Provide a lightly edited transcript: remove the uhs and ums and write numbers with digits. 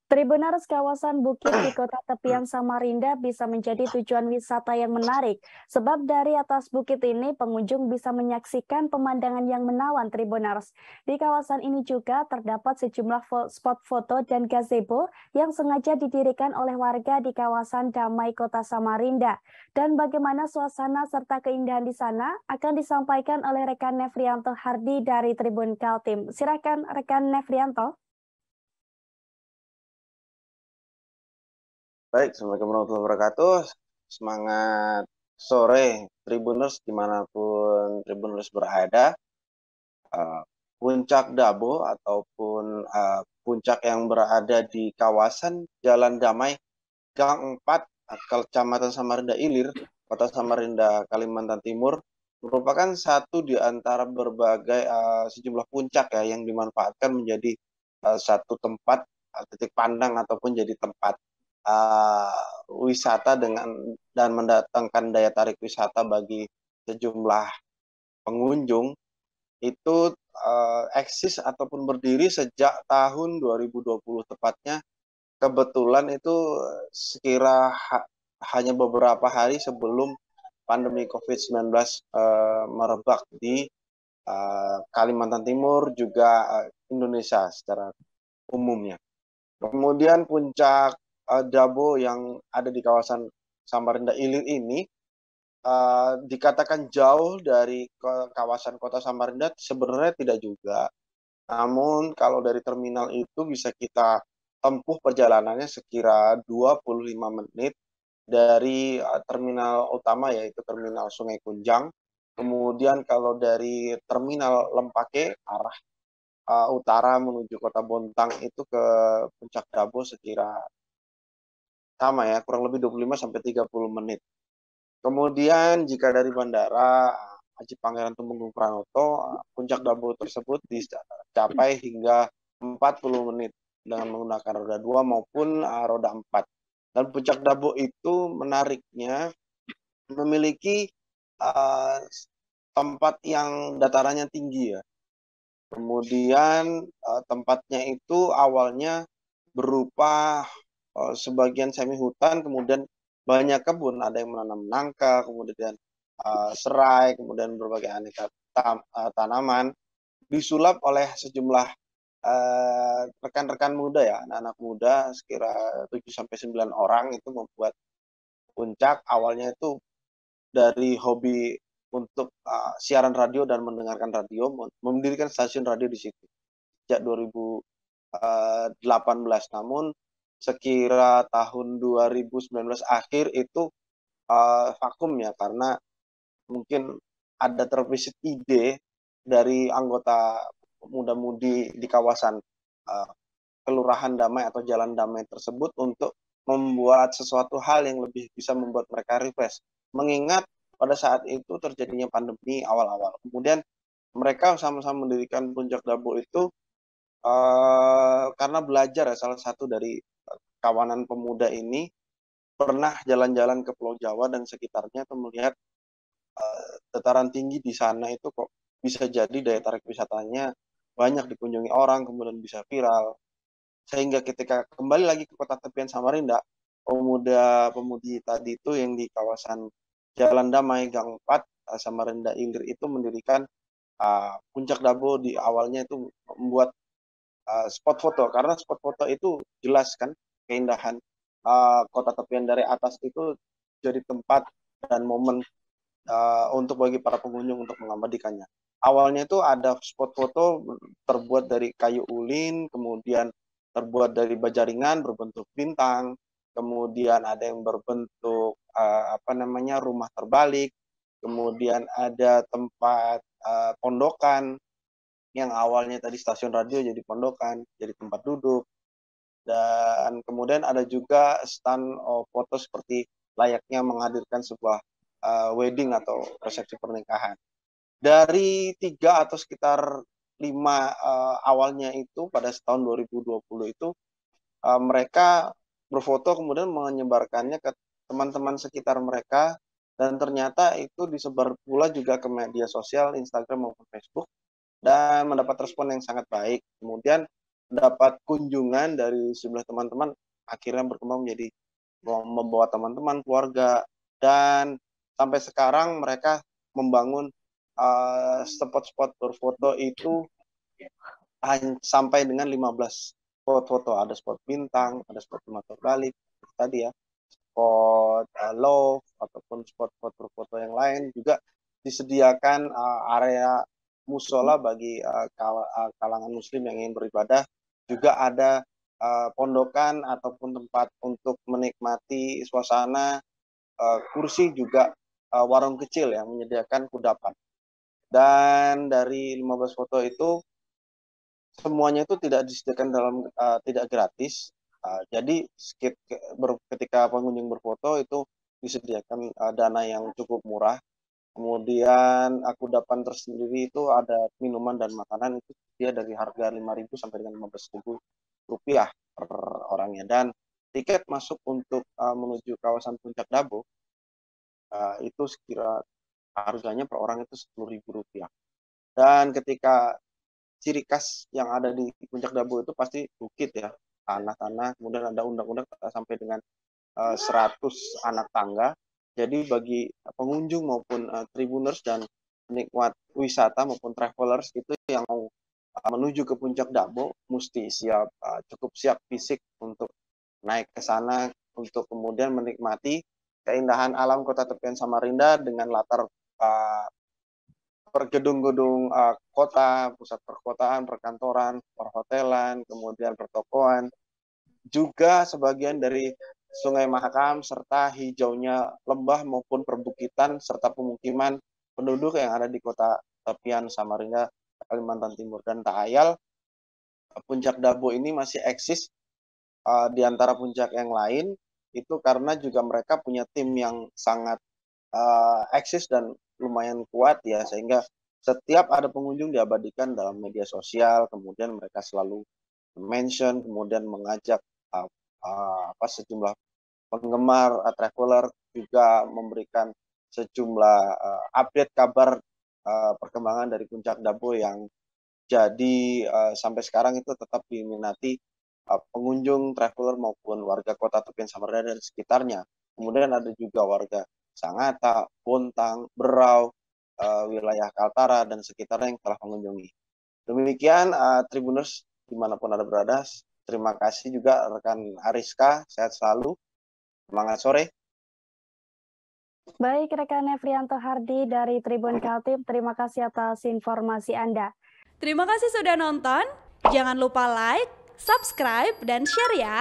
Tribuners kawasan Bukit di kota tepian Samarinda bisa menjadi tujuan wisata yang menarik. Sebab dari atas bukit ini pengunjung bisa menyaksikan pemandangan yang menawan Tribuners. Di kawasan ini juga terdapat sejumlah spot foto dan gazebo yang sengaja didirikan oleh warga di kawasan Damai Kota Samarinda. Dan bagaimana suasana serta keindahan di sana akan disampaikan oleh rekan Nefrianto Hardi dari Tribun Kaltim. Silakan rekan Nefrianto. Baik, Assalamualaikum warahmatullahi wabarakatuh. Semangat sore, Tribuners dimanapun Tribuners berada. Eh, Puncak Dabo ataupun puncak yang berada di kawasan Jalan Damai, Gang 4, Kecamatan Samarinda Ilir, Kota Samarinda, Kalimantan Timur, merupakan satu di antara berbagai sejumlah puncak ya yang dimanfaatkan menjadi satu tempat titik pandang ataupun jadi tempat wisata dengan dan mendatangkan daya tarik wisata bagi sejumlah pengunjung itu eksis ataupun berdiri sejak tahun 2020 tepatnya. Kebetulan itu sekira hanya beberapa hari sebelum pandemi COVID-19 merebak di Kalimantan Timur juga Indonesia secara umumnya. Kemudian puncak Dabo yang ada di kawasan Samarinda Ilir ini dikatakan jauh dari kawasan kota Samarinda, sebenarnya tidak juga. Namun kalau dari terminal itu bisa kita tempuh perjalanannya sekira 25 menit dari terminal utama yaitu terminal Sungai Kunjang. Kemudian kalau dari terminal Lempake arah utara menuju Kota Bontang itu ke Puncak Dabo sekira sama ya, kurang lebih 25 sampai 30 menit. Kemudian jika dari bandara Haji Pangeran Tumenggung Pranoto, puncak Dabo tersebut dicapai hingga 40 menit dengan menggunakan roda 2 maupun roda 4. Dan puncak Dabo itu menariknya memiliki uh, tempat yang datarannya tinggi ya. Kemudian tempatnya itu awalnya berupa sebagian semi hutan, kemudian banyak kebun, ada yang menanam nangka, kemudian serai, kemudian berbagai aneka tanaman, disulap oleh sejumlah rekan-rekan muda ya, anak-anak muda sekira 7 sampai 9 orang itu membuat puncak. Awalnya itu dari hobi untuk siaran radio dan mendengarkan radio, mendirikan stasiun radio di situ sejak 2018. Namun sekira tahun 2019 akhir itu vakum ya, karena mungkin ada terbesit ide dari anggota muda-mudi di kawasan uh, Kelurahan Damai atau Jalan Damai tersebut untuk membuat sesuatu hal yang lebih bisa membuat mereka refresh. Mengingat pada saat itu terjadinya pandemi awal-awal. Kemudian mereka sama-sama mendirikan Puncak Dabo itu karena belajar ya, salah satu dari kawanan pemuda ini pernah jalan-jalan ke Pulau Jawa dan sekitarnya atau melihat dataran tinggi di sana itu kok bisa jadi daya tarik wisatanya banyak dikunjungi orang, kemudian bisa viral. Sehingga ketika kembali lagi ke kota tepian Samarinda, pemuda-pemudi tadi itu yang di kawasan Jalan Damai Gang 4 Samarinda Ilir itu mendirikan Puncak Dabo. Di awalnya itu membuat spot foto, karena spot foto itu jelas kan keindahan kota tepian dari atas itu jadi tempat dan momen untuk bagi para pengunjung untuk mengabadikannya. Awalnya itu ada spot foto terbuat dari kayu ulin, kemudian terbuat dari baja ringan berbentuk bintang, kemudian ada yang berbentuk apa namanya rumah terbalik, kemudian ada tempat pondokan yang awalnya tadi stasiun radio jadi pondokan, jadi tempat duduk, dan kemudian ada juga stand foto seperti layaknya menghadirkan sebuah wedding atau resepsi pernikahan. Dari 3 atau sekitar 5 awalnya itu pada tahun 2020 itu mereka berfoto kemudian menyebarkannya ke teman-teman sekitar mereka, dan ternyata itu disebar pula juga ke media sosial Instagram maupun Facebook dan mendapat respon yang sangat baik. Kemudian dapat kunjungan dari sejumlah teman-teman, akhirnya berkembang menjadi membawa teman-teman, keluarga, dan sampai sekarang mereka membangun spot-spot berfoto itu sampai dengan 15 spot foto. Ada spot bintang, ada spot motor balik, tadi ya, spot love, ataupun spot foto yang lain. Juga disediakan area musola bagi kalangan muslim yang ingin beribadah. Juga ada pondokan ataupun tempat untuk menikmati suasana, kursi, juga warung kecil yang menyediakan kudapan. Dan dari 15 foto itu semuanya itu tidak disediakan dalam tidak gratis. Jadi ketika pengunjung berfoto itu disediakan dana yang cukup murah. Kemudian kudapan tersendiri itu ada minuman dan makanan, itu dia dari harga 5.000 sampai dengan 15.000 rupiah per orangnya. Dan tiket masuk untuk menuju kawasan Puncak Dabo itu sekira harganya per orang itu 10.000 rupiah. Dan ketika ciri khas yang ada di Puncak Dabo itu pasti bukit ya, tanah-tanah, kemudian ada undang-undang sampai dengan 100 anak tangga. Jadi bagi pengunjung maupun tribuners dan penikmat wisata maupun travelers itu yang mau menuju ke Puncak Dabo mesti cukup siap fisik untuk naik ke sana, untuk kemudian menikmati keindahan alam Kota Tepian Samarinda dengan latar gedung-gedung kota, pusat perkotaan, perkantoran, perhotelan, kemudian pertokoan, juga sebagian dari Sungai Mahakam, serta hijaunya lembah maupun perbukitan, serta pemukiman penduduk yang ada di Kota Tepian Samarinda, Kalimantan Timur. Dan tak ayal, Puncak Dabo ini masih eksis di antara puncak yang lain, itu karena juga mereka punya tim yang sangat eksis dan lumayan kuat ya, sehingga setiap ada pengunjung diabadikan dalam media sosial, kemudian mereka selalu mention, kemudian mengajak sejumlah penggemar, traveler, juga memberikan sejumlah update kabar perkembangan dari Puncak Dabo yang jadi sampai sekarang itu tetap diminati pengunjung, traveler maupun warga Kota Tepian Samarinda dan sekitarnya. Kemudian ada juga warga Sangatta, Bontang, Berau, wilayah Kaltara dan sekitarnya yang telah mengunjungi. Demikian Tribuners dimanapun Anda berada. Terima kasih juga rekan Ariska, sehat selalu. Semangat sore. Baik, rekan Nefrianto Hardi dari Tribun Kaltim, terima kasih atas informasi Anda. Terima kasih sudah nonton. Jangan lupa like, subscribe, dan share ya.